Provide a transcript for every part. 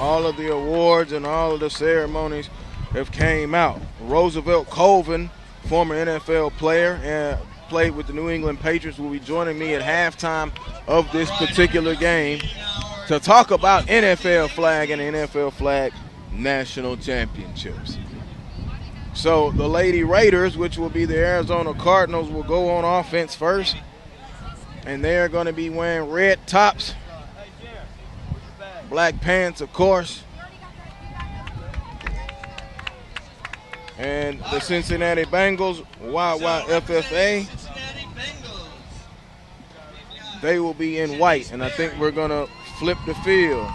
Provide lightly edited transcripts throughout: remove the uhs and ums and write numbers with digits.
all of the awards and all of the ceremonies have came out. Roosevelt Colvin, former NFL player and played with the New England Patriots, will be joining me at halftime of this particular game to talk about NFL flag and NFL flag national championships. So the Lady Raiders, which will be the Arizona Cardinals, will go on offense first. And they're going to be wearing red tops, black pants, of course. And the Cincinnati Bengals, Y.Y.F.F.A, they will be in white. And I think we're going to flip the field.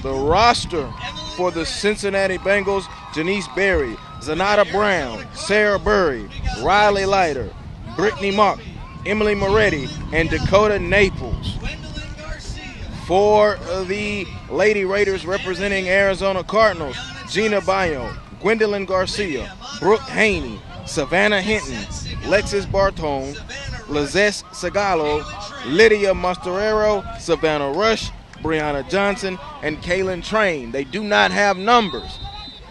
The roster for the Cincinnati Bengals: Janice Berry, Zanata Brown, Sarah Burry, Riley Leiter, Brittany Mock, Emily Moretti, and Dakota Naples. For the Lady Raiders representing Arizona Cardinals: Gina Bayo, Gwendolyn Garcia, Brooke Haney, Savannah Hinton, Lexis Bartone, Lizette Segalo, Lydia Mastorero, Savannah Rush, Brianna Johnson, and Kaylin Train. They do not have numbers.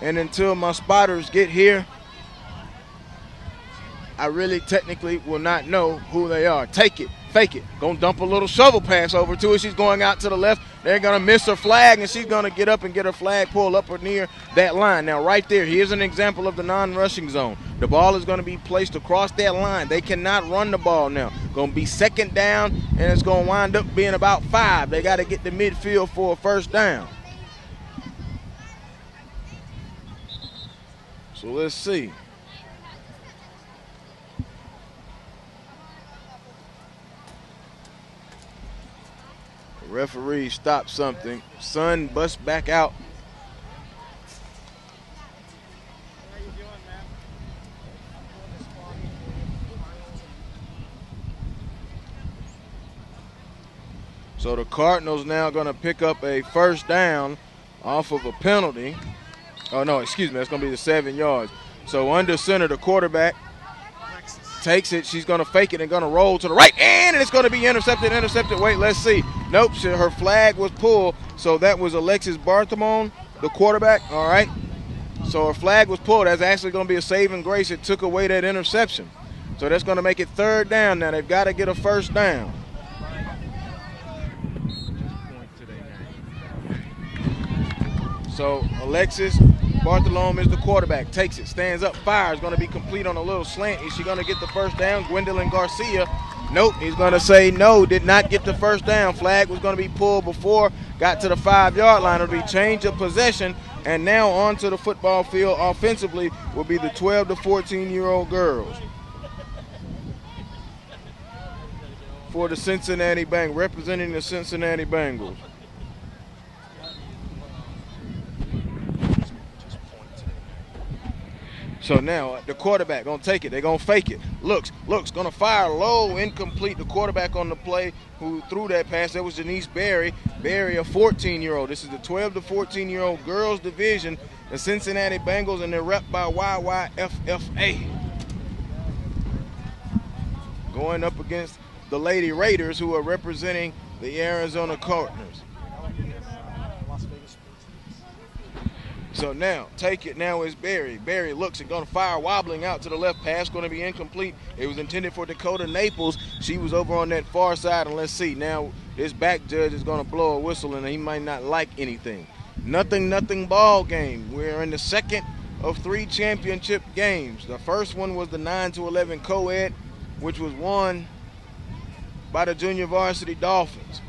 And until my spotters get here, I really technically will not know who they are. Take it, fake it. Gonna dump a little shovel pass over to her. She's going out to the left. They're gonna miss her flag, and she's gonna get up and get her flag pulled up or near that line. Now right there, here's an example of the non-rushing zone. The ball is gonna be placed across that line. They cannot run the ball now. Gonna be second down, and it's gonna wind up being about 5. They gotta get to midfield for a first down. So let's see. The referee stopped something. Son busts back out. So the Cardinals now going to pick up a first down off of a penalty. Oh, no, excuse me. That's going to be the 7 yards. So under center, the quarterback takes it. She's going to fake it and going to roll to the right. And it's going to be intercepted. Wait, let's see. Nope, her flag was pulled. So that was Alexis Barthelmone, the quarterback. All right. So her flag was pulled. That's actually going to be a saving grace. It took away that interception. So that's going to make it third down. Now they've got to get a first down. So Alexis Barthelome is the quarterback. Takes it, stands up, fires. Going to be complete on a little slant. Is she going to get the first down? Gwendolyn Garcia. Nope. He's going to say no. Did not get the first down. Flag was going to be pulled before. Got to the 5-yard line. It'll be change of possession. And now onto the football field offensively will be the 12 to 14-year-old girls. For the Cincinnati Bengals, representing the Cincinnati Bengals. So now the quarterback going to take it. They're going to fake it. Looks, going to fire low, incomplete. The quarterback on the play who threw that pass, that was Janice Berry. Berry, a 14-year-old. This is the 12 to 14-year-old girls division, the Cincinnati Bengals, and they're repped by Y.Y.F.F.A. Going up against the Lady Raiders, who are representing the Arizona Cardinals. So now, take it. Now is Berry. Berry looks and going to fire, wobbling out to the left. Pass going to be incomplete. It was intended for Dakota Naples. She was over on that far side, and let's see. Now this back judge is going to blow a whistle, and he might not like anything. Nothing ball game. We're in the second of 3 championship games. The first one was the 9-11 co-ed, which was won by the junior varsity Dolphins.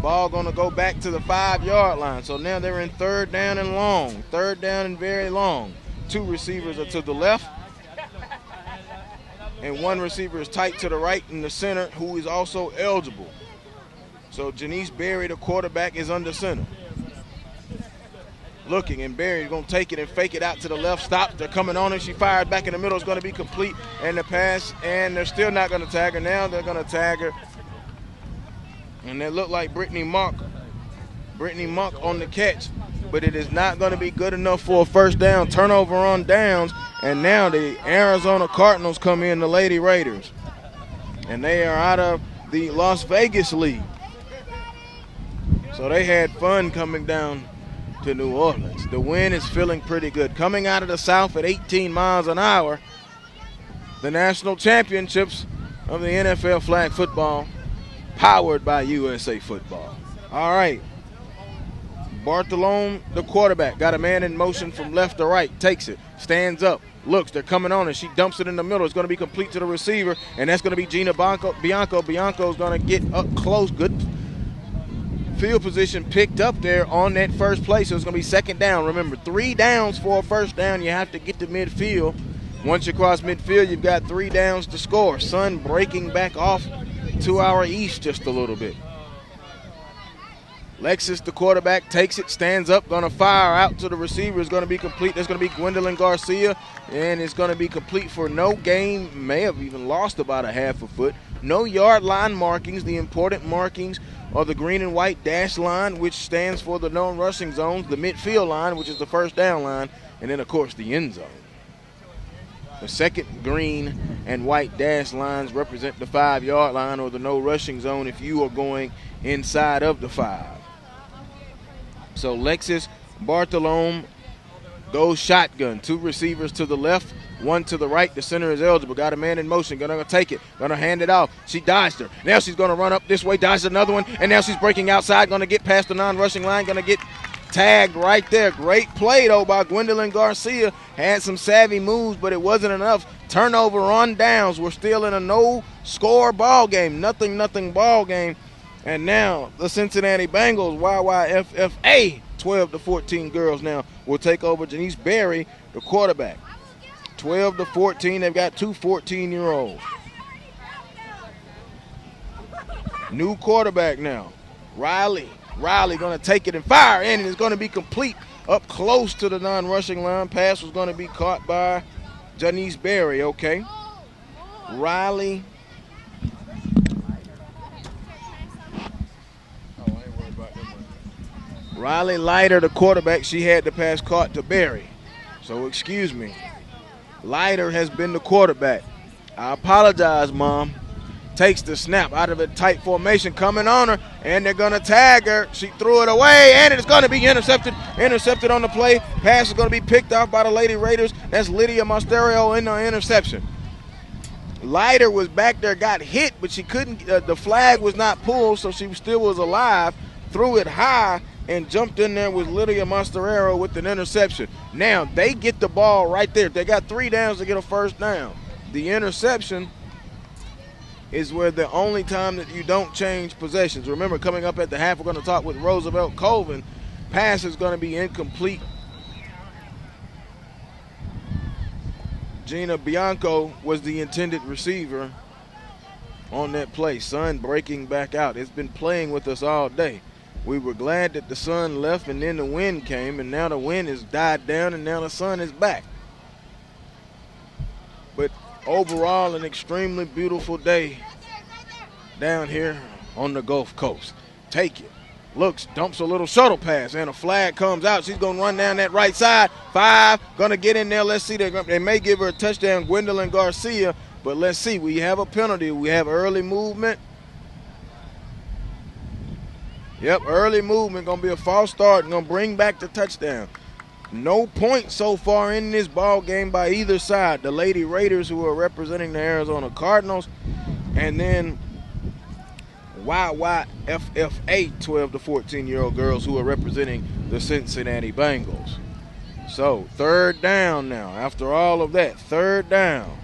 Ball going to go back to the 5-yard line. So now they're in third down and long. Third down and very long. 2 receivers are to the left. And 1 receiver is tight to the right in the center, who is also eligible. So Janice Berry, the quarterback, is under center. Looking, and Berry's going to take it and fake it out to the left. Stop. They're coming on her. She fired back in the middle. It's going to be complete. And the pass, and they're still not going to tag her. Now they're going to tag her. And they look like Brittany Mock on the catch, but it is not going to be good enough for a first down. Turnover on downs, and now the Arizona Cardinals come in, the Lady Raiders. and they are out of the Las Vegas League. So they had fun coming down to New Orleans. The wind is feeling pretty good. Coming out of the south at 18 miles an hour, the national championships of the NFL flag football, powered by USA Football. All right. Bartolome, the quarterback, got a man in motion from left to right, takes it, stands up, looks, they're coming on, and she dumps it in the middle. It's going to be complete to the receiver, and that's going to be Gina Bianco. Bianco's going to get up close. Good field position picked up there on that first play, so it's going to be second down. Remember, 3 downs for a first down. You have to get to midfield. Once you cross midfield, you've got 3 downs to score. Sun breaking back off to our east just a little bit. Lexus, the quarterback, takes it, stands up, going to fire out to the receiver. It's going to be complete. That's going to be Gwendolyn Garcia, and it's going to be complete for no gain. May have even lost about a half a foot. No yard line markings. The important markings are the green and white dash line, which stands for the known rushing zones, the midfield line, which is the first down line, and then, of course, the end zone. The second green and white dash lines represent the 5-yard line or the no rushing zone if you are going inside of the 5. So Lexus Bartolome goes shotgun. 2 receivers to the left, 1 to the right. The center is eligible. Got a man in motion. Gonna take it. Gonna hand it off. She dodged her. Now she's gonna run up this way, dodged another one, and now she's breaking outside. Gonna get past the non-rushing line. Gonna get tagged right there. Great play though by Gwendolyn Garcia. Had some savvy moves, but it wasn't enough. Turnover on downs. We're still in a no-score ball game. Nothing ball game. And now the Cincinnati Bengals, Y.Y.F.F.A, 12-14 girls now, will take over Janice Berry, the quarterback. 12-14, they've got 2 14-year-olds. New quarterback now, Riley. Riley going to take it and fire, and it's going to be complete up close to the non-rushing line. Pass was going to be caught by Janice Berry, okay. Riley. Riley Leiter, the quarterback, she had the pass caught to Berry. So excuse me. Leiter has been the quarterback. I apologize, Mom. Takes the snap out of a tight formation, coming on her, and they're going to tag her. She threw it away, and it's going to be intercepted. Intercepted on the play. Pass is going to be picked off by the Lady Raiders. That's Lydia Mosterio in the interception. Leiter was back there, got hit, but she couldn't. The flag was not pulled, so she still was alive. Threw it high and jumped in there with Lydia Mosterero with an interception. Now, they get the ball right there. They got 3 downs to get a first down. The interception is where the only time that you don't change possessions. Remember, coming up at the half, we're going to talk with Roosevelt Colvin. Pass is going to be incomplete. Gina Bianco was the intended receiver on that play. Sun breaking back out. It's been playing with us all day. We were glad that the sun left and then the wind came, and now the wind has died down and now the sun is back. But overall, an extremely beautiful day down here on the Gulf Coast. Take it. Looks, dumps a little shuttle pass, and a flag comes out. She's going to run down that right side. 5, going to get in there. Let's see. They may give her a touchdown, Gwendolyn Garcia, but let's see. We have a penalty. We have early movement. Yep, early movement, going to be a false start, going to bring back the touchdown. No points so far in this ball game by either side. The Lady Raiders, who are representing the Arizona Cardinals, and then Y.Y.F.F.A, 12-14-year-old girls, who are representing the Cincinnati Bengals. So, 3rd down now. After all of that, 3rd down.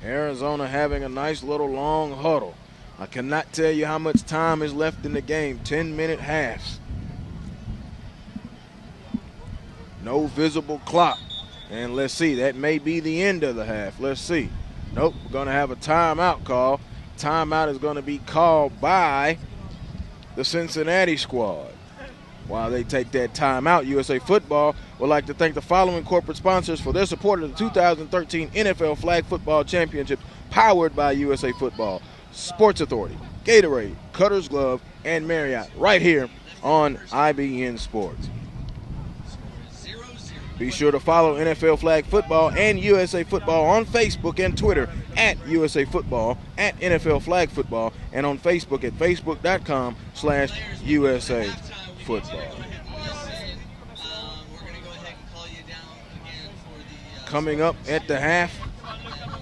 Arizona having a nice little long huddle. I cannot tell you how much time is left in the game. 10-minute halves. No visible clock. And let's see, that may be the end of the half. Let's see. Nope, we're going to have a timeout call. Timeout is going to be called by the Cincinnati squad. While they take that timeout, USA Football would like to thank the following corporate sponsors for their support of the 2013 NFL Flag Football Championship, powered by USA Football. Sports Authority, Gatorade, Cutter's Glove, and Marriott, right here on IBN Sports. Be sure to follow NFL Flag Football and USA Football on Facebook and Twitter at USA Football, at NFL Flag Football, and on Facebook at facebook.com/USA Football. Coming up at the half,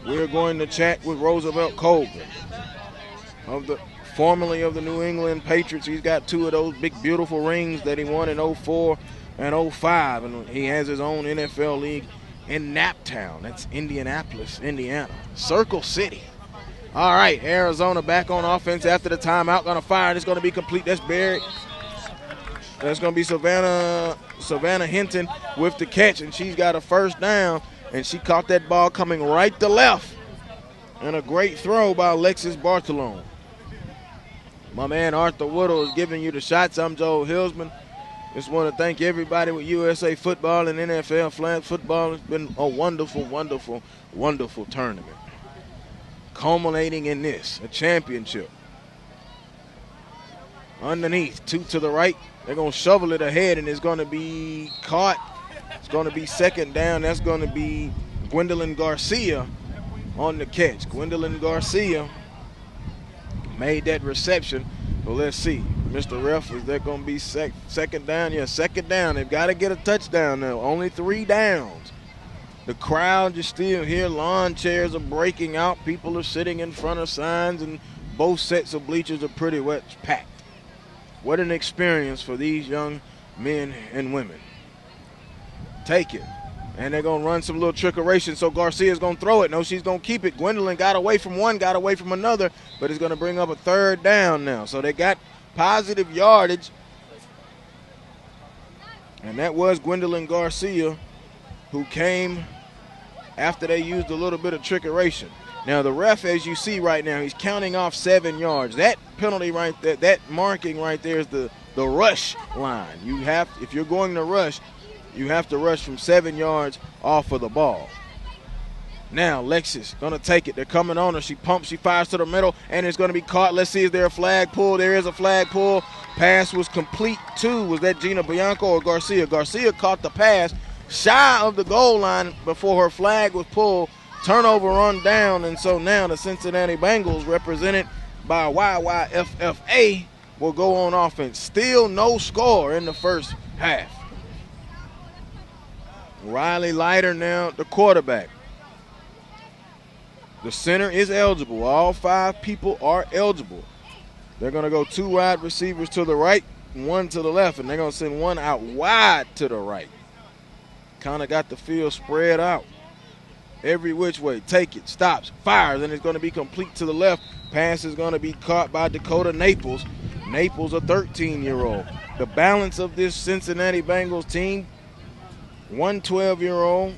we're going to chat with Roosevelt Colvin, formerly of the New England Patriots. He's got 2 of those big, beautiful rings that he won in 04 and 05, and he has his own NFL league in Naptown. That's Indianapolis, Indiana. Circle City. All right, Arizona back on offense after the timeout. Going to fire, and it's going to be complete. That's Barry. That's going to be Savannah Hinton with the catch, and she's got a first down, and she caught that ball coming right to left. And a great throw by Alexis Bartolone. My man Arthur Woodle is giving you the shots. I'm Joe Hilsman. Just want to thank everybody with USA Football and NFL Flag Football. It's been a wonderful, wonderful, wonderful tournament. Culminating in this, a championship. Underneath, 2 to the right. They're going to shovel it ahead, and it's going to be caught. It's going to be second down. That's going to be Gwendolyn Garcia on the catch. Gwendolyn Garcia made that reception. Well, let's see. Mr. Ref, is that going to be second down? Yeah, second down. They've got to get a touchdown now. Only 3 downs. The crowd is still here. Lawn chairs are breaking out. People are sitting in front of signs, and both sets of bleachers are pretty much packed. What an experience for these young men and women. Take it. And they're going to run some little trickeration, so Garcia's going to throw it. No, she's going to keep it. Gwendolyn got away from one, got away from another, but it's going to bring up a 3rd down now. So they got positive yardage. And that was Gwendolyn Garcia, who came after they used a little bit of trickeration. Now, the ref, as you see right now, he's counting off 7 yards. That penalty right there, that marking right there is the rush line. You have, if you're going to rush, you have to rush from 7 yards off of the ball. Now, Lexus going to take it. They're coming on her. She pumps. She fires to the middle, and it's going to be caught. Let's see, is there a flag pull? There is a flag pull. Pass was complete to, was that Gina Bianco or Garcia? Garcia caught the pass shy of the goal line before her flag was pulled. Turnover on down, and so now the Cincinnati Bengals, represented by Y.Y.F.F.A, will go on offense. Still no score in the first half. Riley Leiter now the quarterback. The center is eligible. All 5 people are eligible. They're going to go 2 wide receivers to the right, 1 to the left, and they're going to send 1 out wide to the right. Kind of got the field spread out. Every which way. Take it, stops, fires, and it's going to be complete to the left. Pass is going to be caught by Dakota Naples. Naples, a 13-year-old. The balance of this Cincinnati Bengals team, 1 12-year-old,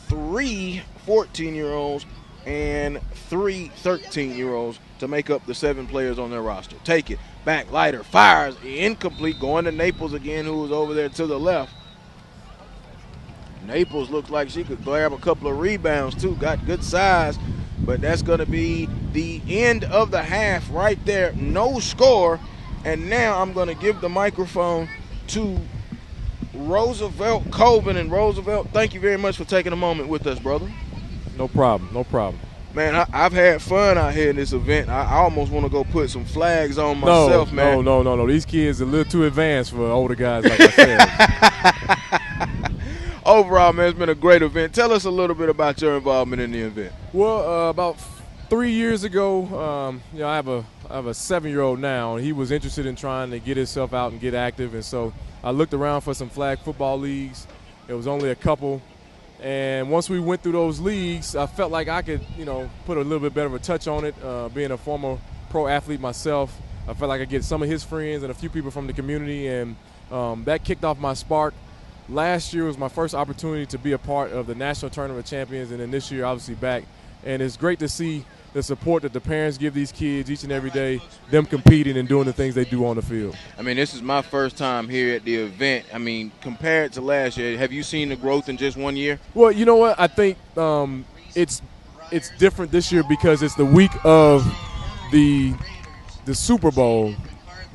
3 14-year-olds, and 3 13-year-olds to make up the 7 players on their roster. Take it, back, Leiter, fires, incomplete, going to Naples again, who was over there to the left. Naples looks like she could grab a couple of rebounds too, got good size, but that's going to be the end of the half right there. No score, and now I'm going to give the microphone to Roosevelt Colvin. And Roosevelt, thank you very much for taking a moment with us, brother. No problem, no problem. Man, I've had fun out here in this event. I almost want to go put some flags on myself, man. No. These kids are a little too advanced for older guys like myself. Overall, man, it's been a great event. Tell us a little bit about your involvement in the event. Well, about 3 years ago, I have a 7-year-old now, and he was interested in trying to get himself out and get active, and so I looked around for some flag football leagues. There was only a couple, and once we went through those leagues, I felt like I could, put a little bit better of a touch on it. Being a former pro athlete myself, I felt like I could get some of his friends and a few people from the community, and that kicked off my spark. Last year was my first opportunity to be a part of the National Tournament of Champions, and then this year, obviously, back. And it's great to see the support that the parents give these kids each and every day, them competing and doing the things they do on the field. I mean, this is my first time here at the event. I mean, compared to last year, have you seen the growth in just 1 year? Well, you know what? I think it's different this year because it's the week of the Super Bowl.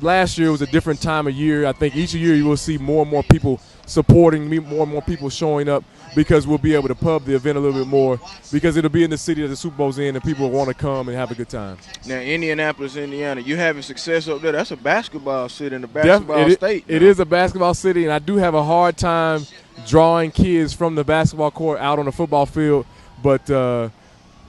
last year was a different time of year. I think each year you will see more and more people supporting me, more and more people showing up, because we'll be able to pub the event a little bit more, because it'll be in the city that the Super Bowl's in and people will want to come and have a good time. Now, Indianapolis, Indiana, you having success up there. That's a basketball city and a basketball state. It is a basketball city, and I do have a hard time drawing kids from the basketball court out on the football field, but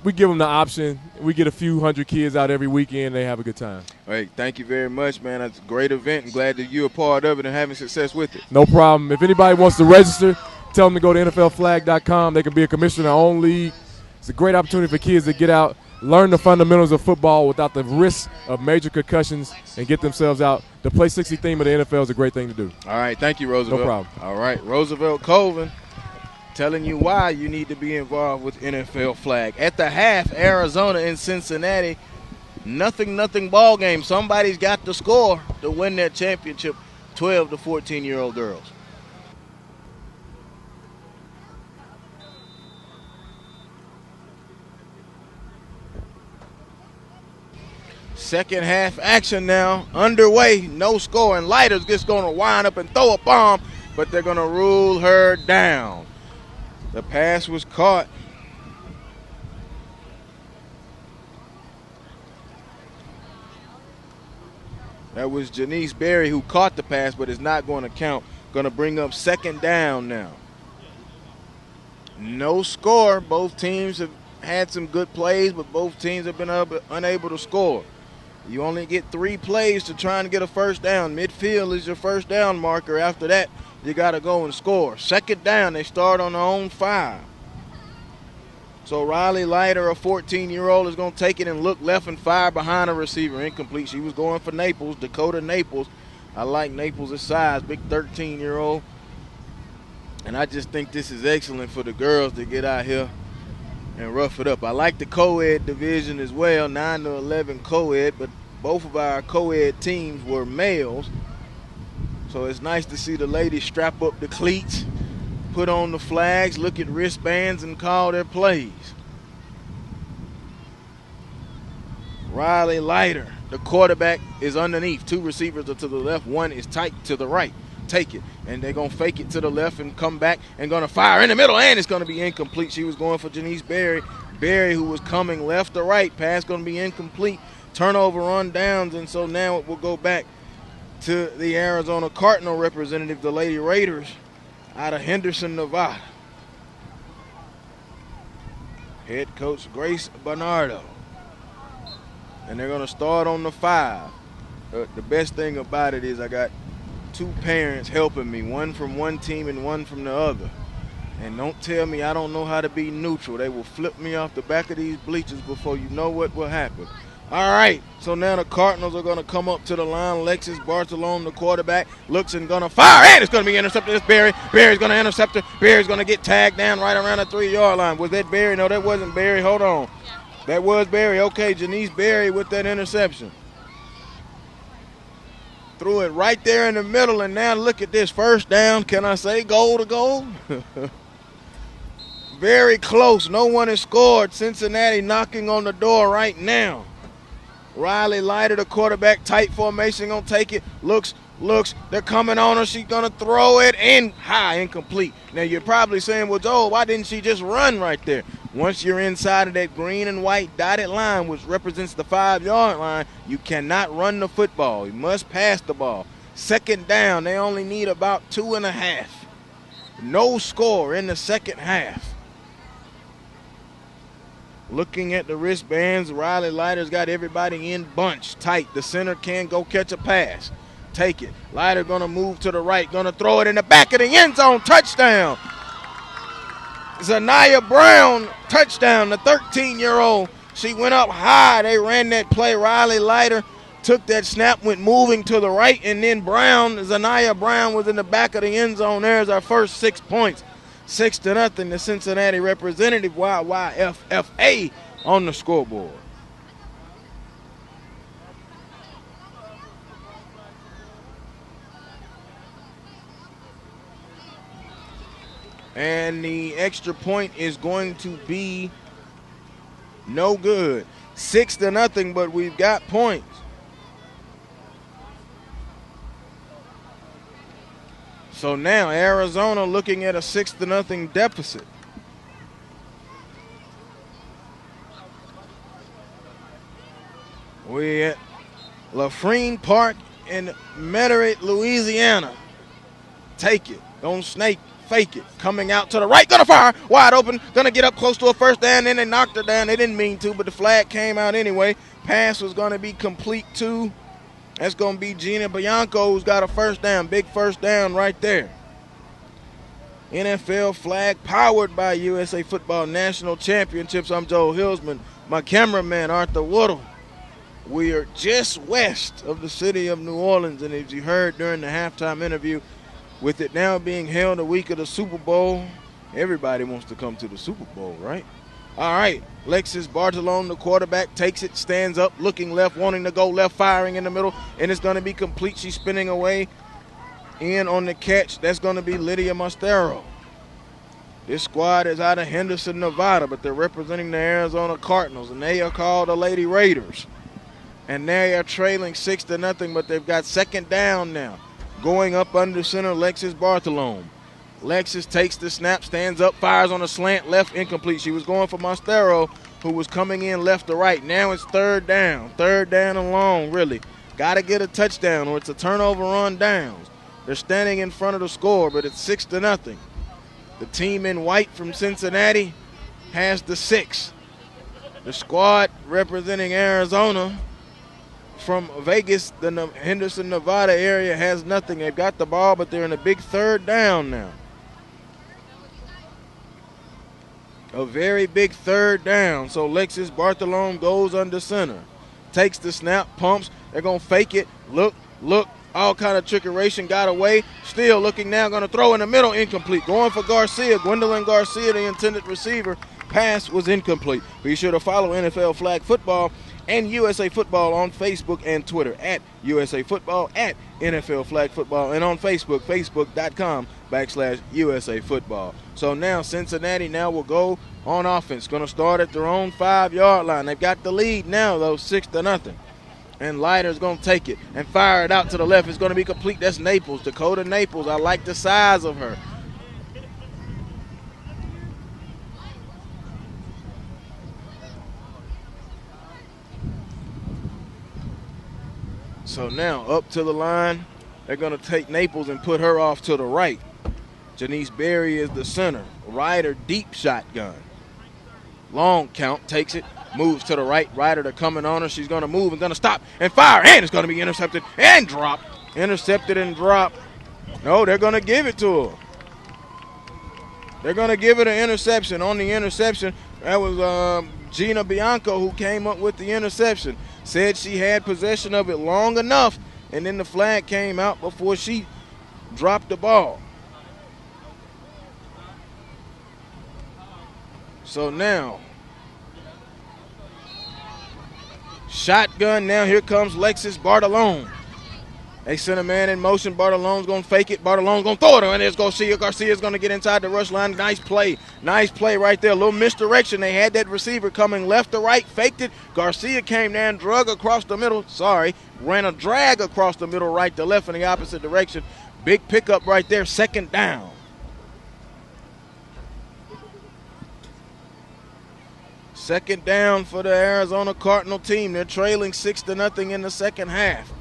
we give them the option. We get a few hundred kids out every weekend. They have a good time. All right, thank you very much, man. That's a great event. I'm glad that you're a part of it and having success with it. No problem. If anybody wants to register, tell them to go to NFLflag.com. They can be a commissioner in their own league. It's a great opportunity for kids to get out, learn the fundamentals of football without the risk of major concussions, and get themselves out. The Play 60 theme of the NFL is a great thing to do. All right, thank you, Roosevelt. No problem. All right, Roosevelt Colvin telling you why you need to be involved with NFL Flag. At the half, Arizona and Cincinnati, nothing ball game. Somebody's got to score to win that championship, 12 to 14-year-old girls. Second half action now underway. No score, and Leiter's just going to wind up and throw a bomb, but they're going to rule her down. The pass was caught. That was Janice Berry who caught the pass, but it's not going to count. Going to bring up second down now. No score. Both teams have had some good plays, but both teams have been unable to score. You only get 3 plays to try and get a first down. Midfield is your first down marker. After that, you got to go and score. Second down, they start on their own 5. So Riley Leiter, a 14-year-old, is going to take it and look left and fire behind a receiver. Incomplete. She was going for Naples, Dakota Naples. I like Naples' size, big 13-year-old. And I just think this is excellent for the girls to get out here and rough it up. I like the co-ed division as well, 9 to 11 co-ed, but both of our co-ed teams were males. So it's nice to see the ladies strap up the cleats, put on the flags, look at wristbands, and call their plays. Riley Leiter, the quarterback, is underneath. 2 receivers are to the left, 1 is tight to the right. Take it, and they're going to fake it to the left and come back and going to fire in the middle, and it's going to be incomplete. She was going for Janice Berry. Berry, who was coming left to right. Pass going to be incomplete. Turnover on downs, and so now it will go back to the Arizona Cardinal representative, the Lady Raiders, out of Henderson, Nevada. Head coach Grace Bernardo. And they're going to start on the 5. The best thing about it is I got 2 parents helping me, one from one team and one from the other. And don't tell me I don't know how to be neutral. They will flip me off the back of these bleachers before you know what will happen. All right, so now the Cardinals are going to come up to the line. Lexus Barcelona, the quarterback, looks and going to fire, and it's going to be intercepted. It's Berry. Berry's going to intercept her. Berry's going to get tagged down right around the 3-yard line. Was that Berry? No, that wasn't Berry. Hold on. That was Berry. Okay, Janice Berry with that interception. Threw it right there in the middle, and now look at this. First down. Can I say goal to goal? Very close. No one has scored. Cincinnati knocking on the door right now. Riley Leiter, the quarterback, tight formation, going to take it. Looks. They're coming on her. She's going to throw it in high, incomplete. Now, you're probably saying, well, Joel, why didn't she just run right there? Once you're inside of that green and white dotted line, which represents the 5-yard line, you cannot run the football. You must pass the ball. Second down, they only need about 2.5. No score in the second half. Looking at the wristbands, Riley Leiter's got everybody in bunch, tight. The center can go catch a pass. Take it. Leiter going to move to the right, going to throw it in the back of the end zone. Touchdown. Zanaya Brown, touchdown. The 13-year-old, she went up high. They ran that play. Riley Leiter took that snap, went moving to the right, and then Zanaya Brown was in the back of the end zone. There's our first 6 points. 6-0, the Cincinnati representative, Y.Y.F.F.A, on the scoreboard. And the extra point is going to be no good. 6-0, but we've got points. So now Arizona looking at a 6-0 deficit. We're at Lafrine Park in Metairie, Louisiana. Take it. Don't snake. Fake it. Coming out to the right. Gonna fire. Wide open. Gonna get up close to a first down. Then they knocked her down. They didn't mean to, but the flag came out anyway. Pass was gonna be complete too. That's gonna be Gina Bianco, who's got a first down. Big first down right there. NFL flag powered by USA Football National Championships. I'm Joe Hillsman. My cameraman, Arthur Woodle. We are just west of the city of New Orleans, and as you heard during the halftime interview, with it now being held a week of the Super Bowl, everybody wants to come to the Super Bowl, right? All right, Lexus Bartolone, the quarterback, takes it, stands up, looking left, wanting to go left, firing in the middle, and it's going to be complete. She's spinning away. In on the catch, that's going to be Lydia Mostero. This squad is out of Henderson, Nevada, but they're representing the Arizona Cardinals, and they are called the Lady Raiders. And they are trailing 6-0, but they've got second down now. Going up under center, Lexus Bartolome. Lexus takes the snap, stands up, fires on a slant, left, incomplete. She was going for Mostero, who was coming in left to right. Now it's third down and long, really. Got to get a touchdown or it's a turnover on downs. They're standing in front of the score, but it's 6-0. The team in white from Cincinnati has the 6. The squad representing Arizona from Vegas, the Henderson, Nevada area, has nothing. They've got the ball, but they're in a big third down now. A very big third down. So Lexus Bartolome goes under center. Takes the snap, pumps. They're going to fake it. Look. All kind of trickeration, got away. Still looking now, going to throw in the middle, incomplete. Going for Garcia, Gwendolyn Garcia, the intended receiver. Pass was incomplete. Be sure to follow NFL Flag Football and USA Football on Facebook and Twitter at USA Football, at NFL Flag Football, and on Facebook, facebook.com/USA Football. So now Cincinnati now will go on offense. Going to start at their own 5-yard line. They've got the lead now, though, 6-0. And Leiter's going to take it and fire it out to the left. It's going to be complete. That's Naples, Dakota Naples. I like the size of her. So now up to the line. They're going to take Naples and put her off to the right. Janice Berry is the center. Ryder deep shotgun. Long count, takes it. Moves to the right. Ryder, they're coming on her. She's going to move and going to stop and fire. And it's going to be intercepted and dropped. Intercepted and dropped. No, they're going to give it to her. They're going to give it an interception. On the interception, that was Gina Bianco who came up with the interception. Said she had possession of it long enough, and then the flag came out before she dropped the ball. So now, shotgun now. Here comes Lexus Bartolome. They sent a man in motion. Bartolome's going to fake it. Bartolome's going to throw it. And there's Garcia. Garcia's going to get inside the rush line. Nice play. Nice play right there. A little misdirection. They had that receiver coming left to right. Faked it. Garcia came down, drug across the middle. Ran a drag across the middle, right to left in the opposite direction. Big pickup right there. Second down. Second down for the Arizona Cardinal team. They're trailing 6-0 in the second half.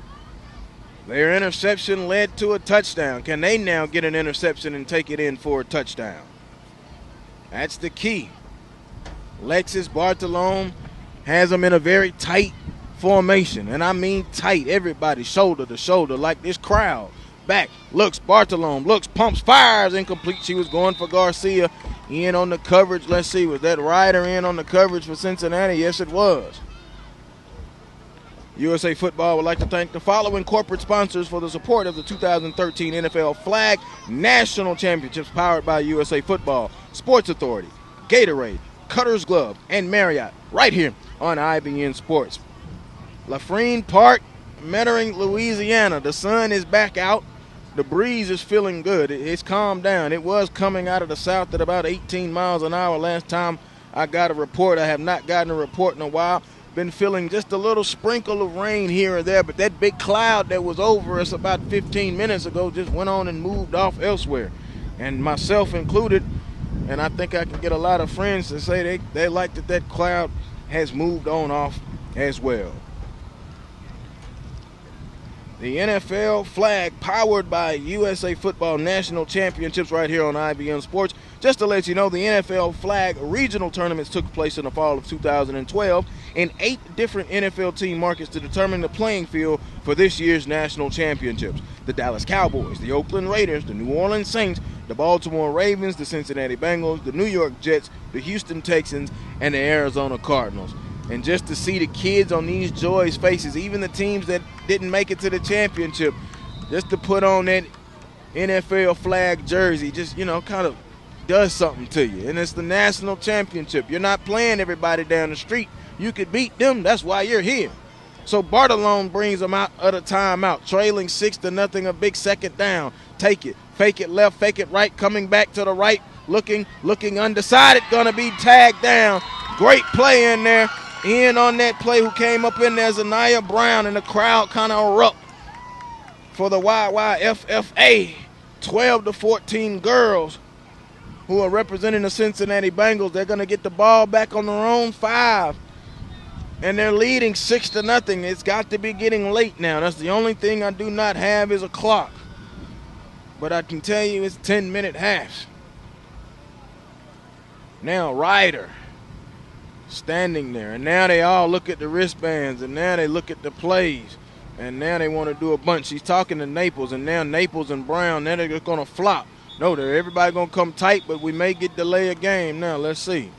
Their interception led to a touchdown. Can they now get an interception and take it in for a touchdown? That's the key. Lexus Bartolome has them in a very tight formation, and I mean tight. Everybody shoulder to shoulder like this crowd. Back, looks, Bartolome, looks, pumps, fires, incomplete. She was going for Garcia. In on the coverage. Let's see, was that Ryder in on the coverage for Cincinnati? Yes, it was. USA Football would like to thank the following corporate sponsors for the support of the 2013 NFL Flag National Championships powered by USA Football, Sports Authority, Gatorade, Cutter's Glove, and Marriott, right here on IBN Sports. Lafrine Park, Metairie, Louisiana. The sun is back out. The breeze is feeling good. It's calmed down. It was coming out of the south at about 18 miles an hour last time I got a report. I have not gotten a report in a while. been feeling just a little sprinkle of rain here or there, but that big cloud that was over us about 15 minutes ago just went on and moved off elsewhere, and myself included. And I think I can get a lot of friends to say they like that cloud has moved on off as well. The NFL flag powered by USA Football National Championships right here on IBM Sports. Just to let you know, the NFL flag regional tournaments took place in the fall of 2012 in 8 different NFL team markets to determine the playing field for this year's national championships. The Dallas Cowboys, the Oakland Raiders, the New Orleans Saints, the Baltimore Ravens, the Cincinnati Bengals, the New York Jets, the Houston Texans, and the Arizona Cardinals. And just to see the kids on these joys' faces, even the teams that didn't make it to the championship, just to put on that NFL flag jersey, just, kind of does something to you. And it's the national championship. You're not playing everybody down the street. You could beat them. That's why you're here. So Bartolone brings them out of the timeout, trailing 6-0, a big second down. Take it, fake it left, fake it right, coming back to the right, looking undecided, gonna be tagged down. Great play in there. In on that play, who came up in there, Zanaya Brown, and the crowd kind of erupt for the Y.Y.F.F.A. 12-14 girls who are representing the Cincinnati Bengals. They're going to get the ball back on their own 5, and they're leading 6-0. It's got to be getting late now. That's the only thing I do not have is a clock. But I can tell you it's 10-minute halves. Now Ryder standing there, and now they all look at the wristbands, and now they look at the plays, and now they want to do a bunch. She's talking to Naples, and now Naples and Brown, now they're going to flop. No, everybody going to come tight, but we may get delay a game now. Let's see.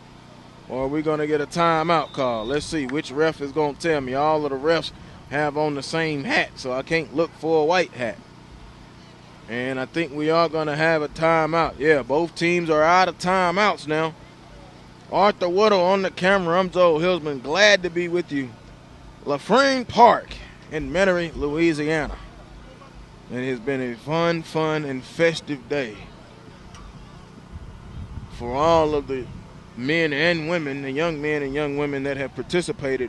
Or are we going to get a timeout call? Let's see which ref is going to tell me. All of the refs have on the same hat, so I can't look for a white hat. And I think we are going to have a timeout. Yeah, both teams are out of timeouts now. Arthur Woodle on the camera. I'm Joe Hillsman. Glad to be with you. Lafrene Park in Metairie, Louisiana. It has been a fun, and festive day for all of the men and women, the young men and young women that have participated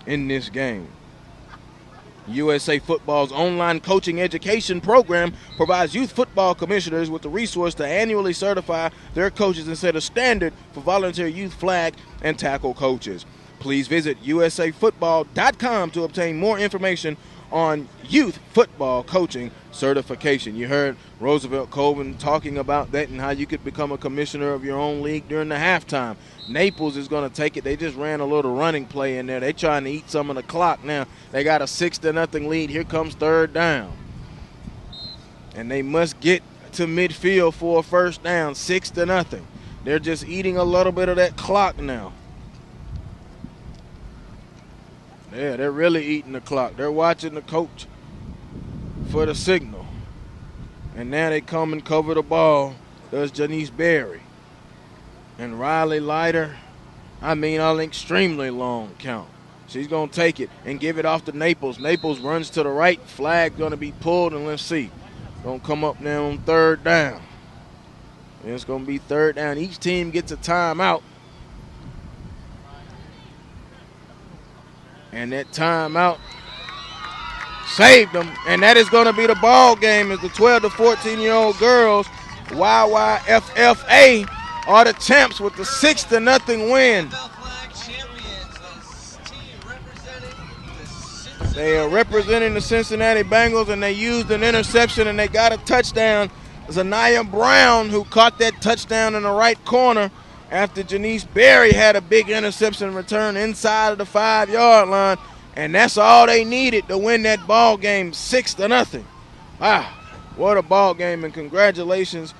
in this game. USA Football's online coaching education program provides youth football commissioners with the resource to annually certify their coaches and set a standard for volunteer youth flag and tackle coaches. Please visit usafootball.com to obtain more information on youth football coaching certification. You heard Roosevelt Colvin talking about that and how you could become a commissioner of your own league during the halftime. Naples is going to take it. They just ran a little running play in there. They're trying to eat some of the clock now. They got a 6-0 lead. Here comes third down. And they must get to midfield for a first down, 6-0. They're just eating a little bit of that clock now. Yeah, they're really eating the clock. They're watching the coach for the signal. And now they come and cover the ball. Does Janice Berry. And Riley Leiter, an extremely long count. She's going to take it and give it off to Naples. Naples runs to the right. Flag going to be pulled, and let's see. Going to come up now on third down. And it's going to be third down. Each team gets a timeout. And that timeout saved them. And that is going to be the ball game as the 12 to 14-year-old girls, Y.Y.F.F.A, are the champs with the 6-0 win. They are representing the Cincinnati Bengals, and they used an interception, and they got a touchdown. Zanaya Brown, who caught that touchdown in the right corner after Janice Berry had a big interception return inside of the 5-yard line. And that's all they needed to win that ball game, 6-0. Wow, what a ball game, and congratulations